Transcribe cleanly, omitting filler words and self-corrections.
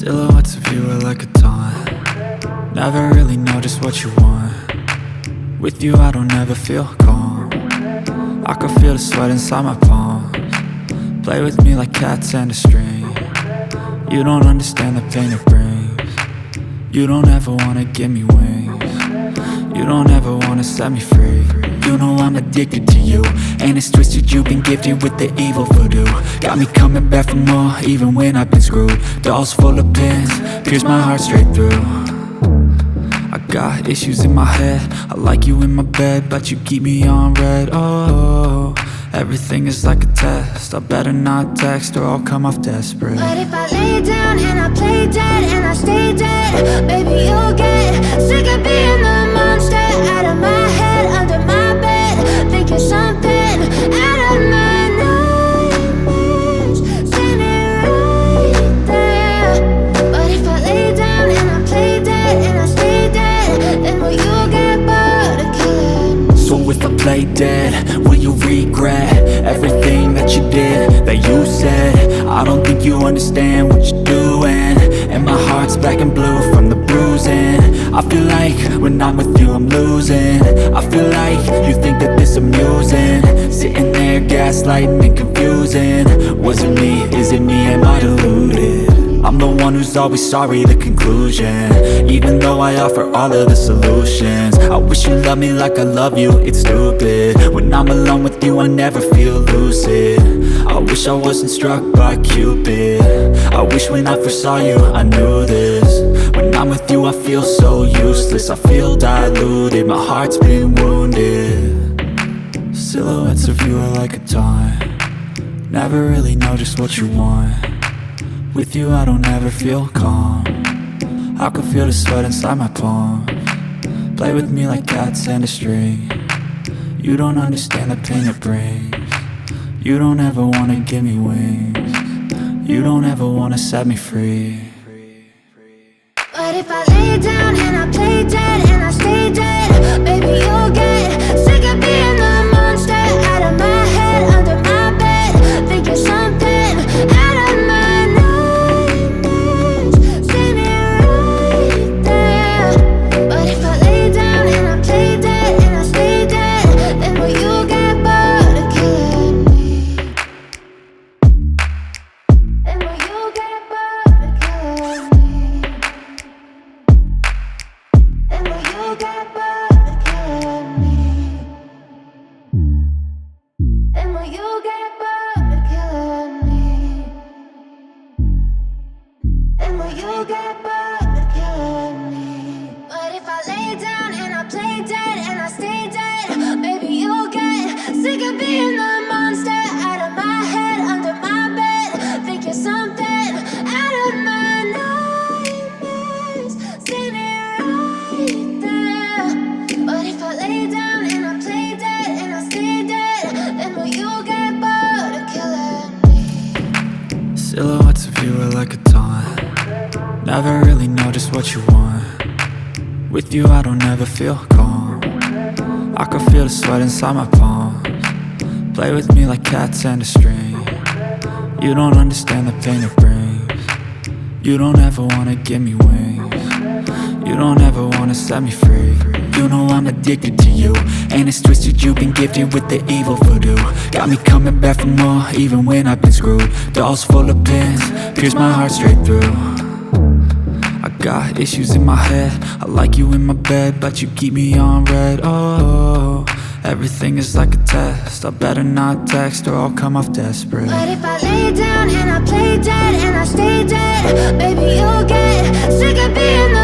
Silhouettes of you are like a taunt. Never really know just what you want. With you I don't ever feel calm. I can feel the sweat inside my palms. Play with me like cats and a string. You don't understand the pain it brings. You don't ever wanna give me wings. You don't ever wanna set me free. You know I'm addicted to you, and it's twisted, you've been gifted with the evil voodoo. Got me coming back for more, even when I've been screwed. Dolls full of pins, pierce my heart straight through. I got issues in my head, I like you in my bed, but you keep me on red. Oh, everything is like a test, I better not text or I'll come off desperate. But if I lay down and I play dead and I stay dead, baby you'll get sick of being the monster out of my head, under my bed, thinking something out of my nightmares, standing right there. But if I lay down and I play dead and I stay dead, then will you get bored of killing me? So if I play dead, will you regret everything that you did, that you said? I don't think you understand what you're doing, and my heart's black and blue from the bruising. I feel like when I'm with you I'm losing. I feel like you think that this amusing, sitting there gaslighting and confusing. Was it me? Is it me? Am I deluded? I'm the one who's always sorry, the conclusion, even though I offer all of the solutions. I wish you loved me like I love you, it's stupid. When I'm alone with you I never feel lucid. I wish I wasn't struck by Cupid. I wish when I first saw you I knew this. When I'm with you I feel so useless, I feel diluted, my heart's been wounded. Silhouettes of you are like a taunt. Never really know just what you want. With you I don't ever feel calm. I can feel the sweat inside my palms. Play with me like cats and a string. You don't understand the pain it brings. You don't ever wanna give me wings. You don't ever wanna set me free. But if I lay down and I play dead and I stay dead, baby you'll get sick of being the monster out of my head, under my bed, thinking something out of my nightmares, standing right there. But if I lay down and I play dead and I stay dead, then will you get bored of killing me? Then will you get bored of killing me? And will you get bored of killing me? And will you get bored of killing me? And will you get bored of killing me? But if I lay down and I play dead and I stay dead, baby you'll get sick of being the monster out of my head, under my bed, thinking something out of my nightmares, standing right there. But if I lay down and I play dead and I stay dead, then will you get bored of killing me? Silhouettes of you are like a taunt. Never really know just what you want. With you I don't ever feel calm. I can feel the sweat inside my palms. Play with me like cats and a string. You don't understand the pain it brings. You don't ever wanna give me wings. You don't ever wanna set me free. You know I'm addicted to you, and it's twisted, you've been gifted with the evil voodoo. Got me coming back for more, even when I've been screwed. Dolls full of pins, pierce my heart straight through. I got issues in my head, I like you in my bed, but you keep me on red. Oh, everything is like a test, I better not text or I'll come off desperate. But if I lay down and I play dead and I stay dead, baby you'll get sick of being the